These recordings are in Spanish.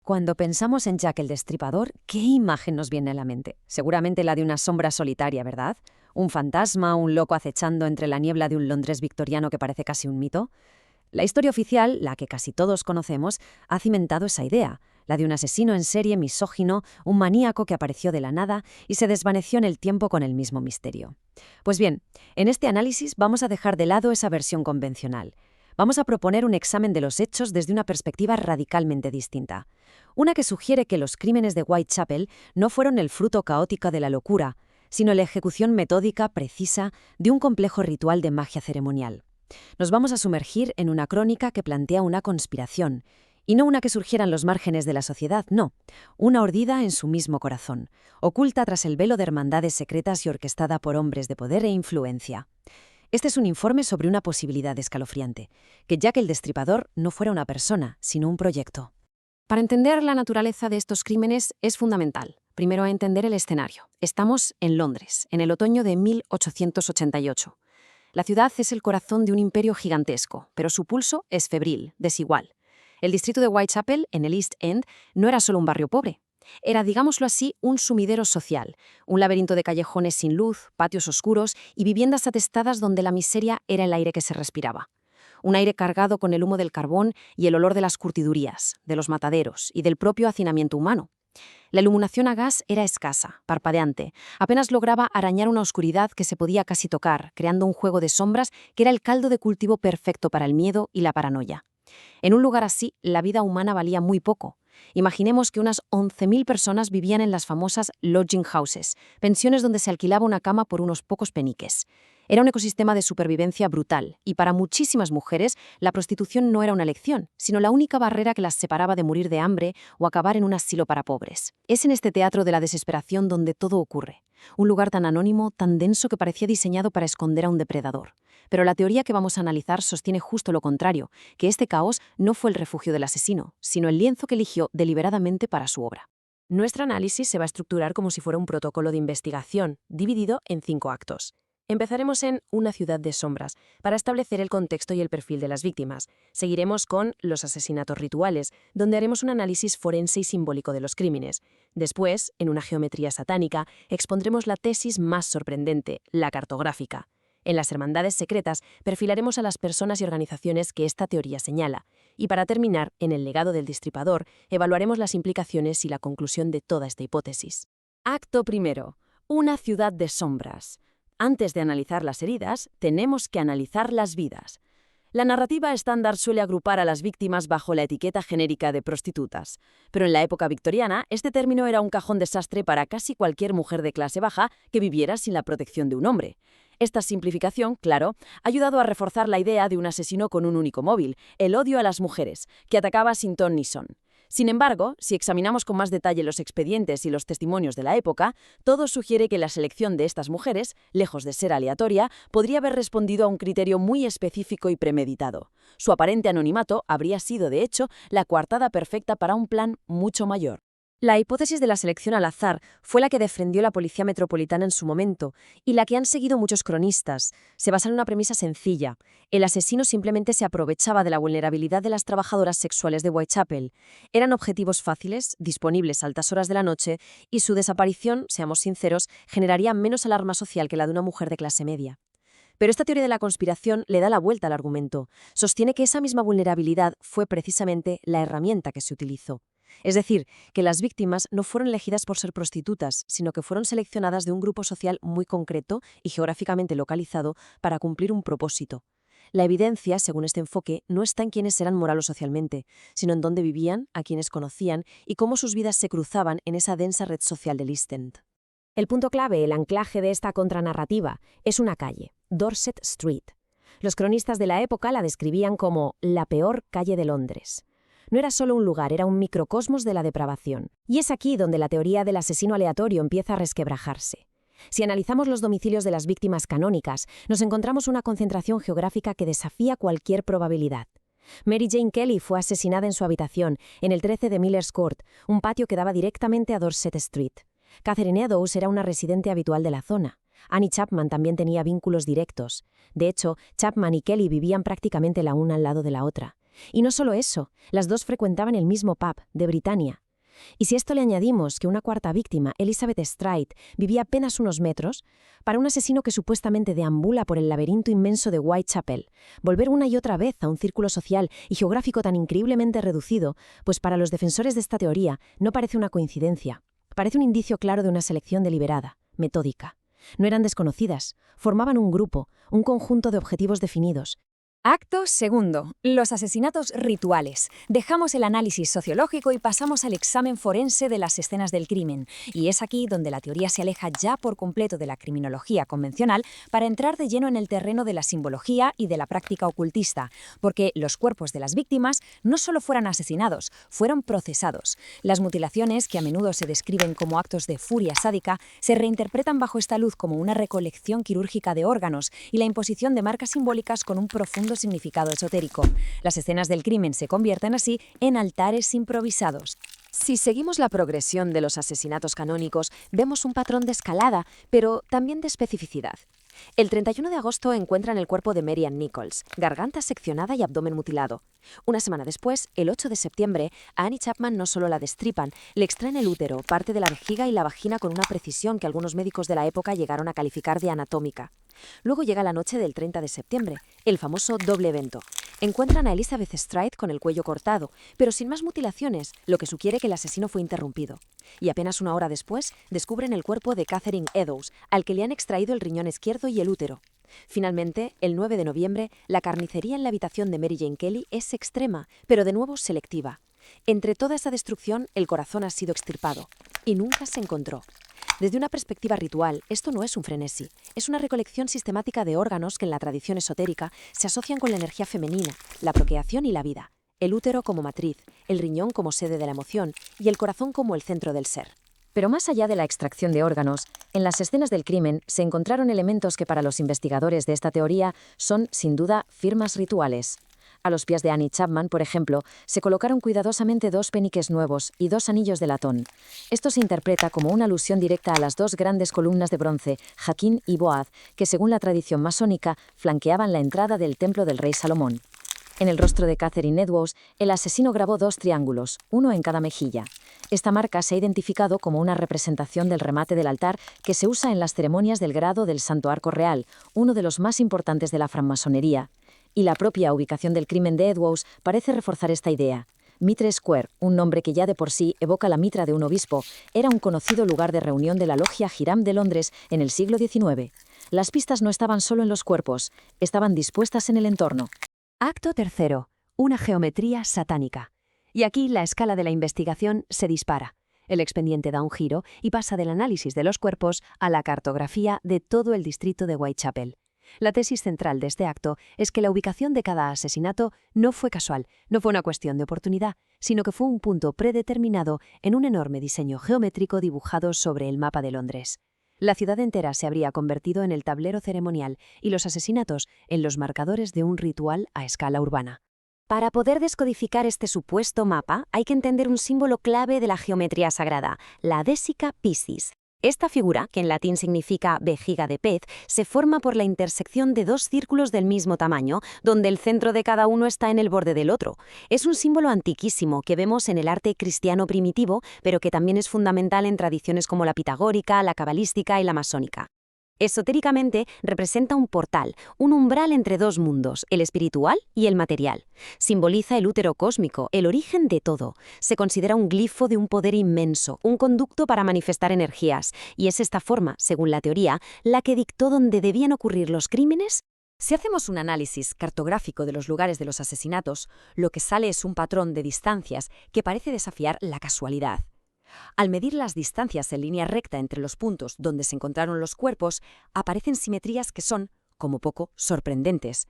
Cuando pensamos en Jack el Destripador, ¿qué imagen nos viene a la mente? Seguramente la de una sombra solitaria, ¿verdad? Un fantasma, un loco acechando entre la niebla de un Londres victoriano que parece casi un mito. La historia oficial, la que casi todos conocemos, ha cimentado esa idea, la de un asesino en serie misógino, un maníaco que apareció de la nada y se desvaneció en el tiempo con el mismo misterio. Pues bien, en este análisis vamos a dejar de lado esa versión convencional. Vamos a proponer un examen de los hechos desde una perspectiva radicalmente distinta. Una que sugiere que los crímenes de Whitechapel no fueron el fruto caótico de la locura, sino la ejecución metódica, precisa, de un complejo ritual de magia ceremonial. Nos vamos a sumergir en una crónica que plantea una conspiración, y no una que surgiera en los márgenes de la sociedad, no, una urdida en su mismo corazón, oculta tras el velo de hermandades secretas y orquestada por hombres de poder e influencia. Este es un informe sobre una posibilidad escalofriante, que Jack el Destripador no fuera una persona, sino un proyecto. Para entender la naturaleza de estos crímenes es fundamental, primero, entender el escenario. Estamos en Londres, en el otoño de 1888. La ciudad es el corazón de un imperio gigantesco, pero su pulso es febril, desigual. El distrito de Whitechapel, en el East End, no era solo un barrio pobre. Era, digámoslo así, un sumidero social, un laberinto de callejones sin luz, patios oscuros y viviendas atestadas donde la miseria era el aire que se respiraba. Un aire cargado con el humo del carbón y el olor de las curtidurías, de los mataderos y del propio hacinamiento humano. La iluminación a gas era escasa, parpadeante, apenas lograba arañar una oscuridad que se podía casi tocar, creando un juego de sombras que era el caldo de cultivo perfecto para el miedo y la paranoia. En un lugar así, la vida humana valía muy poco. Imaginemos que unas 11.000 personas vivían en las famosas lodging houses, pensiones donde se alquilaba una cama por unos pocos peniques. Era un ecosistema de supervivencia brutal, y para muchísimas mujeres la prostitución no era una elección, sino la única barrera que las separaba de morir de hambre o acabar en un asilo para pobres. Es en este teatro de la desesperación donde todo ocurre. Un lugar tan anónimo, tan denso que parecía diseñado para esconder a un depredador. Pero la teoría que vamos a analizar sostiene justo lo contrario, que este caos no fue el refugio del asesino, sino el lienzo que eligió deliberadamente para su obra. Nuestro análisis se va a estructurar como si fuera un protocolo de investigación, dividido en 5 actos. Empezaremos en Una ciudad de sombras, para establecer el contexto y el perfil de las víctimas. Seguiremos con Los asesinatos rituales, donde haremos un análisis forense y simbólico de los crímenes. Después, en Una geometría satánica, expondremos la tesis más sorprendente, la cartográfica. En las hermandades secretas, perfilaremos a las personas y organizaciones que esta teoría señala. Y para terminar, en El legado del Destripador, evaluaremos las implicaciones y la conclusión de toda esta hipótesis. Acto primero. Una ciudad de sombras. Antes de analizar las heridas, tenemos que analizar las vidas. La narrativa estándar suele agrupar a las víctimas bajo la etiqueta genérica de prostitutas. Pero en la época victoriana, este término era un cajón desastre para casi cualquier mujer de clase baja que viviera sin la protección de un hombre. Esta simplificación, claro, ha ayudado a reforzar la idea de un asesino con un único móvil, el odio a las mujeres, que atacaba sin ton ni son. Sin embargo, si examinamos con más detalle los expedientes y los testimonios de la época, todo sugiere que la selección de estas mujeres, lejos de ser aleatoria, podría haber respondido a un criterio muy específico y premeditado. Su aparente anonimato habría sido, de hecho, la coartada perfecta para un plan mucho mayor. La hipótesis de la selección al azar fue la que defendió la Policía Metropolitana en su momento y la que han seguido muchos cronistas. Se basa en una premisa sencilla. El asesino simplemente se aprovechaba de la vulnerabilidad de las trabajadoras sexuales de Whitechapel. Eran objetivos fáciles, disponibles a altas horas de la noche, y su desaparición, seamos sinceros, generaría menos alarma social que la de una mujer de clase media. Pero esta teoría de la conspiración le da la vuelta al argumento. Sostiene que esa misma vulnerabilidad fue precisamente la herramienta que se utilizó. Es decir, que las víctimas no fueron elegidas por ser prostitutas, sino que fueron seleccionadas de un grupo social muy concreto y geográficamente localizado para cumplir un propósito. La evidencia, según este enfoque, no está en quiénes eran moral o socialmente, sino en dónde vivían, a quienes conocían y cómo sus vidas se cruzaban en esa densa red social del East End. El punto clave, el anclaje de esta contranarrativa, es una calle, Dorset Street. Los cronistas de la época la describían como la peor calle de Londres. No era solo un lugar, era un microcosmos de la depravación. Y es aquí donde la teoría del asesino aleatorio empieza a resquebrajarse. Si analizamos los domicilios de las víctimas canónicas, nos encontramos una concentración geográfica que desafía cualquier probabilidad. Mary Jane Kelly fue asesinada en su habitación, en el 13 de Miller's Court, un patio que daba directamente a Dorset Street. Catherine Eddowes era una residente habitual de la zona. Annie Chapman también tenía vínculos directos. De hecho, Chapman y Kelly vivían prácticamente la una al lado de la otra. Y no solo eso, las dos frecuentaban el mismo pub de Britannia. Y si a esto le añadimos que una cuarta víctima, Elizabeth Stride, vivía apenas unos metros, para un asesino que supuestamente deambula por el laberinto inmenso de Whitechapel, volver una y otra vez a un círculo social y geográfico tan increíblemente reducido, pues para los defensores de esta teoría no parece una coincidencia, parece un indicio claro de una selección deliberada, metódica. No eran desconocidas, formaban un grupo, un conjunto de objetivos definidos. Acto segundo. Los asesinatos rituales. Dejamos el análisis sociológico y pasamos al examen forense de las escenas del crimen. Y es aquí donde la teoría se aleja ya por completo de la criminología convencional para entrar de lleno en el terreno de la simbología y de la práctica ocultista, porque los cuerpos de las víctimas no solo fueron asesinados, fueron procesados. Las mutilaciones, que a menudo se describen como actos de furia sádica, se reinterpretan bajo esta luz como una recolección quirúrgica de órganos y la imposición de marcas simbólicas con un profundo significado esotérico. Las escenas del crimen se convierten así en altares improvisados. Si seguimos la progresión de los asesinatos canónicos, vemos un patrón de escalada, pero también de especificidad. El 31 de agosto encuentran el cuerpo de Mary Ann Nichols, garganta seccionada y abdomen mutilado. Una semana después, el 8 de septiembre, a Annie Chapman no solo la destripan, le extraen el útero, parte de la vejiga y la vagina con una precisión que algunos médicos de la época llegaron a calificar de anatómica. Luego llega la noche del 30 de septiembre, el famoso doble evento. Encuentran a Elizabeth Stride con el cuello cortado, pero sin más mutilaciones, lo que sugiere que el asesino fue interrumpido. Y apenas una hora después, descubren el cuerpo de Catherine Eddowes, al que le han extraído el riñón izquierdo y el útero. Finalmente, el 9 de noviembre, la carnicería en la habitación de Mary Jane Kelly es extrema, pero de nuevo selectiva. Entre toda esa destrucción, el corazón ha sido extirpado, y nunca se encontró. Desde una perspectiva ritual, esto no es un frenesí, es una recolección sistemática de órganos que en la tradición esotérica se asocian con la energía femenina, la procreación y la vida. El útero como matriz, el riñón como sede de la emoción y el corazón como el centro del ser. Pero más allá de la extracción de órganos, en las escenas del crimen se encontraron elementos que para los investigadores de esta teoría son, sin duda, firmas rituales. A los pies de Annie Chapman, por ejemplo, se colocaron cuidadosamente 2 peniques nuevos y 2 anillos de latón. Esto se interpreta como una alusión directa a las 2 grandes columnas de bronce, Jaquín y Boaz, que según la tradición masónica flanqueaban la entrada del templo del rey Salomón. En el rostro de Catherine Eddowes, el asesino grabó 2 triángulos, uno en cada mejilla. Esta marca se ha identificado como una representación del remate del altar que se usa en las ceremonias del grado del Santo Arco Real, uno de los más importantes de la francmasonería. Y la propia ubicación del crimen de Eddowes parece reforzar esta idea. Mitre Square, un nombre que ya de por sí evoca la mitra de un obispo, era un conocido lugar de reunión de la logia Hiram de Londres en el siglo XIX. Las pistas no estaban solo en los cuerpos, estaban dispuestas en el entorno. Acto tercero. Una geometría satánica. Y aquí la escala de la investigación se dispara. El expediente da un giro y pasa del análisis de los cuerpos a la cartografía de todo el distrito de Whitechapel. La tesis central de este acto es que la ubicación de cada asesinato no fue casual, no fue una cuestión de oportunidad, sino que fue un punto predeterminado en un enorme diseño geométrico dibujado sobre el mapa de Londres. La ciudad entera se habría convertido en el tablero ceremonial y los asesinatos en los marcadores de un ritual a escala urbana. Para poder descodificar este supuesto mapa, hay que entender un símbolo clave de la geometría sagrada, la Desica Piscis. Esta figura, que en latín significa vejiga de pez, se forma por la intersección de 2 círculos del mismo tamaño, donde el centro de cada uno está en el borde del otro. Es un símbolo antiquísimo que vemos en el arte cristiano primitivo, pero que también es fundamental en tradiciones como la pitagórica, la cabalística y la masónica. Esotéricamente representa un portal, un umbral entre 2 mundos, el espiritual y el material. Simboliza el útero cósmico, el origen de todo. Se considera un glifo de un poder inmenso, un conducto para manifestar energías, y es esta forma, según la teoría, la que dictó dónde debían ocurrir los crímenes. Si hacemos un análisis cartográfico de los lugares de los asesinatos, lo que sale es un patrón de distancias que parece desafiar la casualidad. Al medir las distancias en línea recta entre los puntos donde se encontraron los cuerpos, aparecen simetrías que son, como poco, sorprendentes.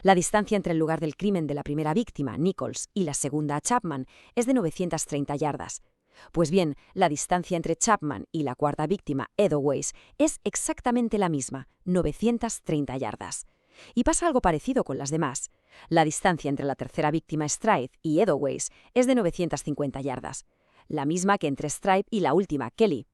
La distancia entre el lugar del crimen de la primera víctima, Nichols, y la segunda, Chapman, es de 930 yardas. Pues bien, la distancia entre Chapman y la cuarta víctima, Eddowes, es exactamente la misma, 930 yardas. Y pasa algo parecido con las demás. La distancia entre la tercera víctima, Stride, y Eddowes es de 950 yardas. La misma que entre Stride y la última, Kelly.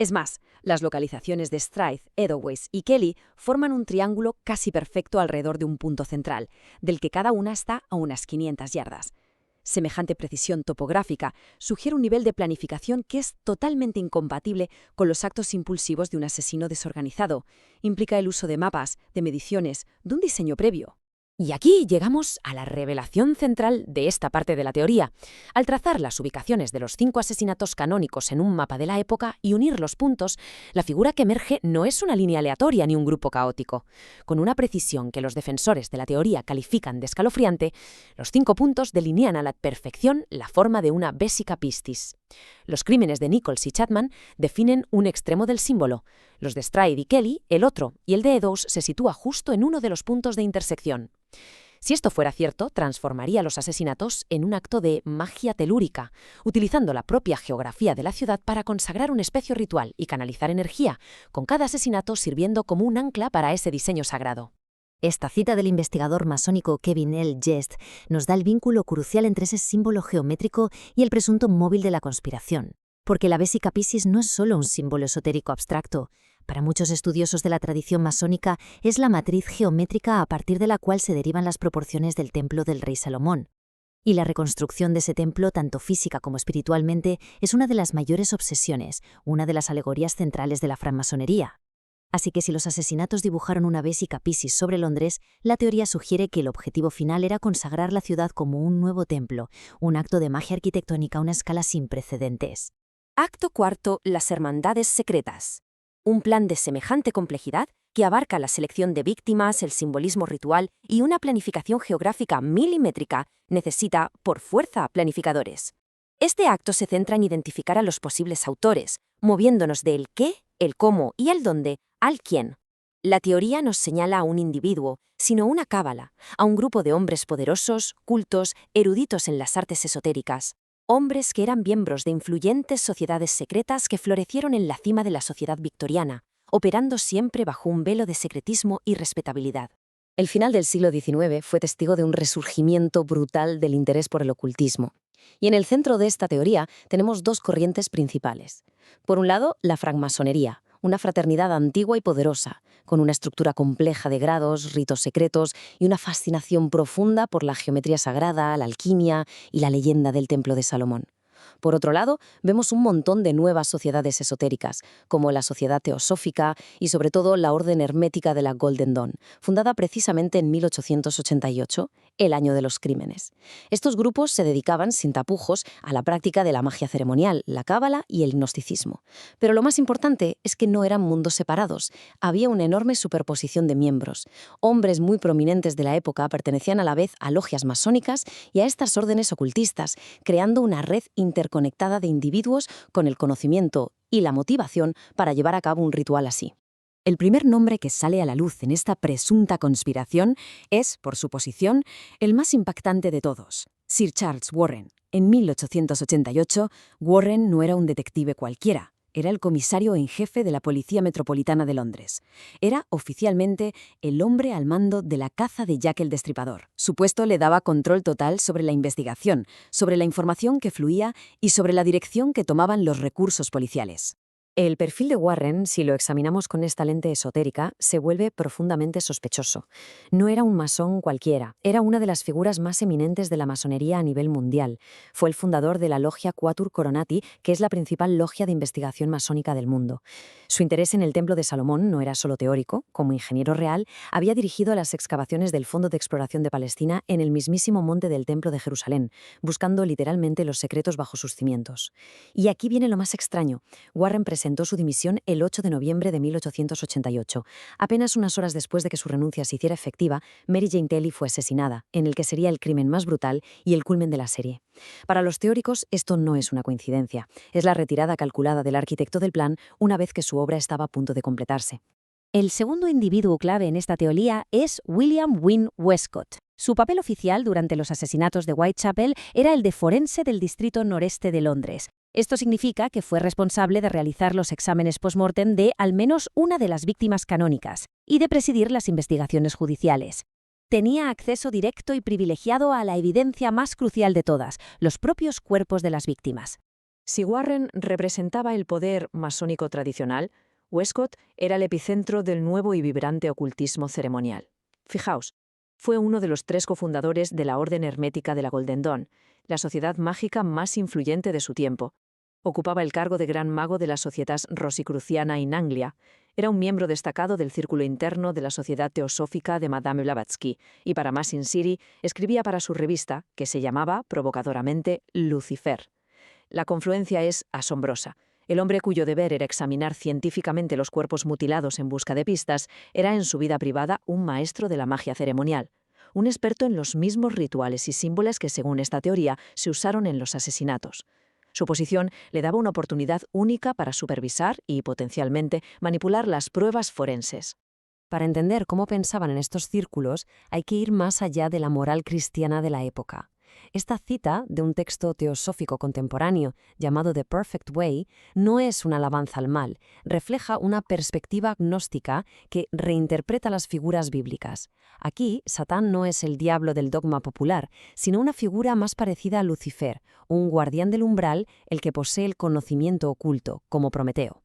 Es más, las localizaciones de Stryfe, Edelweiss y Kelly forman un triángulo casi perfecto alrededor de un punto central, del que cada una está a unas 500 yardas. Semejante precisión topográfica sugiere un nivel de planificación que es totalmente incompatible con los actos impulsivos de un asesino desorganizado. Implica el uso de mapas, de mediciones, de un diseño previo. Y aquí llegamos a la revelación central de esta parte de la teoría. Al trazar las ubicaciones de los 5 asesinatos canónicos en un mapa de la época y unir los puntos, la figura que emerge no es una línea aleatoria ni un grupo caótico. Con una precisión que los defensores de la teoría califican de escalofriante, los 5 puntos delinean a la perfección la forma de una vesica piscis. Los crímenes de Nichols y Chapman definen un extremo del símbolo, los de Stride y Kelly el otro, y el de Eddowes se sitúa justo en uno de los puntos de intersección. Si esto fuera cierto, transformaría los asesinatos en un acto de magia telúrica, utilizando la propia geografía de la ciudad para consagrar un especio ritual y canalizar energía, con cada asesinato sirviendo como un ancla para ese diseño sagrado. Esta cita del investigador masónico Kevin L. Jest nos da el vínculo crucial entre ese símbolo geométrico y el presunto móvil de la conspiración. Porque la Vesica Piscis no es solo un símbolo esotérico abstracto. Para muchos estudiosos de la tradición masónica es la matriz geométrica a partir de la cual se derivan las proporciones del templo del rey Salomón. Y la reconstrucción de ese templo, tanto física como espiritualmente, es una de las mayores obsesiones, una de las alegorías centrales de la francmasonería. Así que si los asesinatos dibujaron una Vesica Piscis sobre Londres, la teoría sugiere que el objetivo final era consagrar la ciudad como un nuevo templo, un acto de magia arquitectónica a una escala sin precedentes. Acto cuarto, las hermandades secretas. Un plan de semejante complejidad que abarca la selección de víctimas, el simbolismo ritual y una planificación geográfica milimétrica necesita, por fuerza, planificadores. Este acto se centra en identificar a los posibles autores, moviéndonos del qué, el cómo y el dónde al quién. La teoría nos señala a un individuo, sino una cábala, a un grupo de hombres poderosos, cultos, eruditos en las artes esotéricas. Hombres que eran miembros de influyentes sociedades secretas que florecieron en la cima de la sociedad victoriana, operando siempre bajo un velo de secretismo y respetabilidad. El final del siglo XIX fue testigo de un resurgimiento brutal del interés por el ocultismo. Y en el centro de esta teoría tenemos 2 corrientes principales. Por un lado, la francmasonería, una fraternidad antigua y poderosa, con una estructura compleja de grados, ritos secretos y una fascinación profunda por la geometría sagrada, la alquimia y la leyenda del Templo de Salomón. Por otro lado, vemos un montón de nuevas sociedades esotéricas, como la Sociedad Teosófica y sobre todo la Orden Hermética de la Golden Dawn, fundada precisamente en 1888, el año de los crímenes. Estos grupos se dedicaban, sin tapujos, a la práctica de la magia ceremonial, la cábala y el gnosticismo. Pero lo más importante es que no eran mundos separados, había una enorme superposición de miembros. Hombres muy prominentes de la época pertenecían a la vez a logias masónicas y a estas órdenes ocultistas, creando una red interconectada de individuos con el conocimiento y la motivación para llevar a cabo un ritual así. El primer nombre que sale a la luz en esta presunta conspiración es, por su posición, el más impactante de todos, Sir Charles Warren. En 1888, Warren no era un detective cualquiera. Era el comisario en jefe de la Policía Metropolitana de Londres. Era, oficialmente, el hombre al mando de la caza de Jack el Destripador. Su puesto le daba control total sobre la investigación, sobre la información que fluía y sobre la dirección que tomaban los recursos policiales. El perfil de Warren, si lo examinamos con esta lente esotérica, se vuelve profundamente sospechoso. No era un masón cualquiera, era una de las figuras más eminentes de la masonería a nivel mundial. Fue el fundador de la logia Quatuor Coronati, que es la principal logia de investigación masónica del mundo. Su interés en el Templo de Salomón no era solo teórico. Como ingeniero real, había dirigido las excavaciones del Fondo de Exploración de Palestina en el mismísimo monte del Templo de Jerusalén, buscando literalmente los secretos bajo sus cimientos. Y aquí viene lo más extraño. Warren presentó su dimisión el 8 de noviembre de 1888. Apenas unas horas después de que su renuncia se hiciera efectiva, Mary Jane Kelly fue asesinada, en el que sería el crimen más brutal y el culmen de la serie. Para los teóricos, esto no es una coincidencia. Es la retirada calculada del arquitecto del plan una vez que su obra estaba a punto de completarse. El segundo individuo clave en esta teoría es William Wynne Westcott. Su papel oficial durante los asesinatos de Whitechapel era el de forense del distrito noreste de Londres. Esto significa que fue responsable de realizar los exámenes post-mortem de al menos una de las víctimas canónicas y de presidir las investigaciones judiciales. Tenía acceso directo y privilegiado a la evidencia más crucial de todas, los propios cuerpos de las víctimas. Si Warren representaba el poder masónico tradicional, Westcott era el epicentro del nuevo y vibrante ocultismo ceremonial. Fijaos, fue uno de los 3 cofundadores de la Orden Hermética de la Golden Dawn, la sociedad mágica más influyente de su tiempo. Ocupaba el cargo de gran mago de la Societas Rosicruciana in Anglia. Era un miembro destacado del círculo interno de la Sociedad Teosófica de Madame Blavatsky y para más in City escribía para su revista, que se llamaba, provocadoramente, Lucifer. La confluencia es asombrosa. El hombre cuyo deber era examinar científicamente los cuerpos mutilados en busca de pistas era en su vida privada un maestro de la magia ceremonial, un experto en los mismos rituales y símbolos que, según esta teoría, se usaron en los asesinatos. Su posición le daba una oportunidad única para supervisar y, potencialmente, manipular las pruebas forenses. Para entender cómo pensaban en estos círculos, hay que ir más allá de la moral cristiana de la época. Esta cita de un texto teosófico contemporáneo llamado The Perfect Way no es una alabanza al mal, refleja una perspectiva gnóstica que reinterpreta las figuras bíblicas. Aquí, Satán no es el diablo del dogma popular, sino una figura más parecida a Lucifer, un guardián del umbral, el que posee el conocimiento oculto, como Prometeo.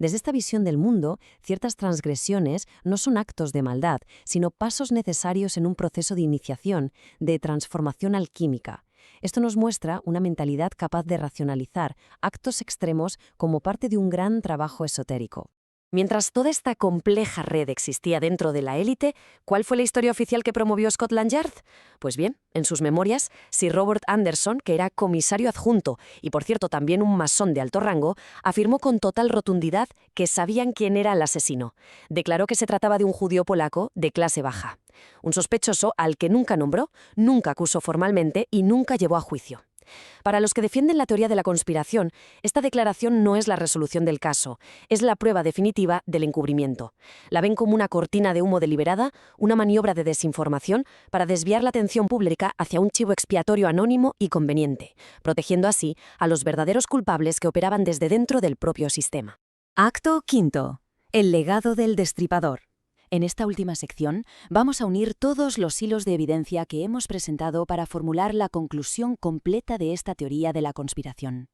Desde esta visión del mundo, ciertas transgresiones no son actos de maldad, sino pasos necesarios en un proceso de iniciación, de transformación alquímica. Esto nos muestra una mentalidad capaz de racionalizar actos extremos como parte de un gran trabajo esotérico. Mientras toda esta compleja red existía dentro de la élite, ¿cuál fue la historia oficial que promovió Scotland Yard? Pues bien, en sus memorias, Sir Robert Anderson, que era comisario adjunto y, por cierto, también un masón de alto rango, afirmó con total rotundidad que sabían quién era el asesino. Declaró que se trataba de un judío polaco de clase baja. Un sospechoso al que nunca nombró, nunca acusó formalmente y nunca llevó a juicio. Para los que defienden la teoría de la conspiración, esta declaración no es la resolución del caso, es la prueba definitiva del encubrimiento. La ven como una cortina de humo deliberada, una maniobra de desinformación para desviar la atención pública hacia un chivo expiatorio anónimo y conveniente, protegiendo así a los verdaderos culpables que operaban desde dentro del propio sistema. Acto quinto. El legado del destripador. En esta última sección vamos a unir todos los hilos de evidencia que hemos presentado para formular la conclusión completa de esta teoría de la conspiración.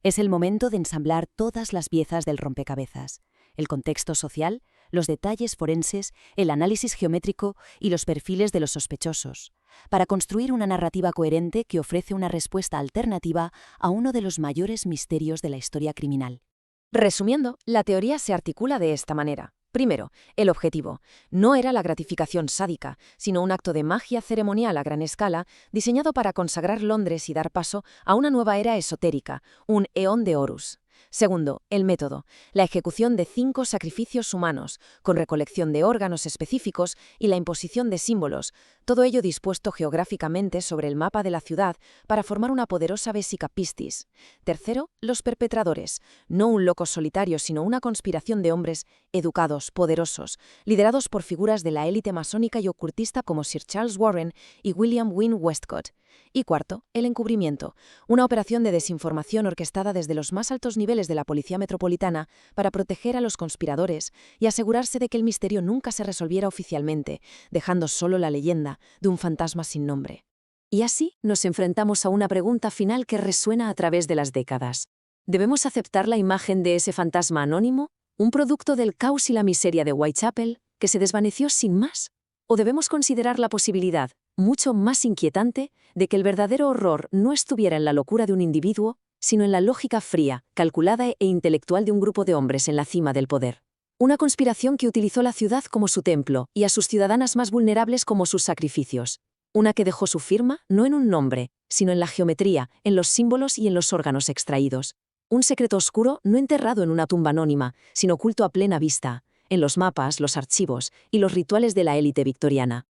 Es el momento de ensamblar todas las piezas del rompecabezas: el contexto social, los detalles forenses, el análisis geométrico y los perfiles de los sospechosos, para construir una narrativa coherente que ofrece una respuesta alternativa a uno de los mayores misterios de la historia criminal. Resumiendo, la teoría se articula de esta manera. Primero, el objetivo. No era la gratificación sádica, sino un acto de magia ceremonial a gran escala diseñado para consagrar Londres y dar paso a una nueva era esotérica, un Eón de Horus. Segundo, el método. La ejecución de 5 sacrificios humanos, con recolección de órganos específicos y la imposición de símbolos, todo ello dispuesto geográficamente sobre el mapa de la ciudad para formar una poderosa vésica pistis. Tercero, los perpetradores. No un loco solitario, sino una conspiración de hombres educados, poderosos, liderados por figuras de la élite masónica y ocultista como Sir Charles Warren y William Wynne Westcott. Y cuarto, el encubrimiento, una operación de desinformación orquestada desde los más altos niveles de la Policía Metropolitana para proteger a los conspiradores y asegurarse de que el misterio nunca se resolviera oficialmente, dejando solo la leyenda de un fantasma sin nombre. Y así nos enfrentamos a una pregunta final que resuena a través de las décadas. ¿Debemos aceptar la imagen de ese fantasma anónimo, un producto del caos y la miseria de Whitechapel, que se desvaneció sin más? ¿O debemos considerar la posibilidad, mucho más inquietante, de que el verdadero horror no estuviera en la locura de un individuo, sino en la lógica fría, calculada e intelectual de un grupo de hombres en la cima del poder? Una conspiración que utilizó la ciudad como su templo y a sus ciudadanas más vulnerables como sus sacrificios. Una que dejó su firma no en un nombre, sino en la geometría, en los símbolos y en los órganos extraídos. Un secreto oscuro no enterrado en una tumba anónima, sino oculto a plena vista, en los mapas, los archivos y los rituales de la élite victoriana.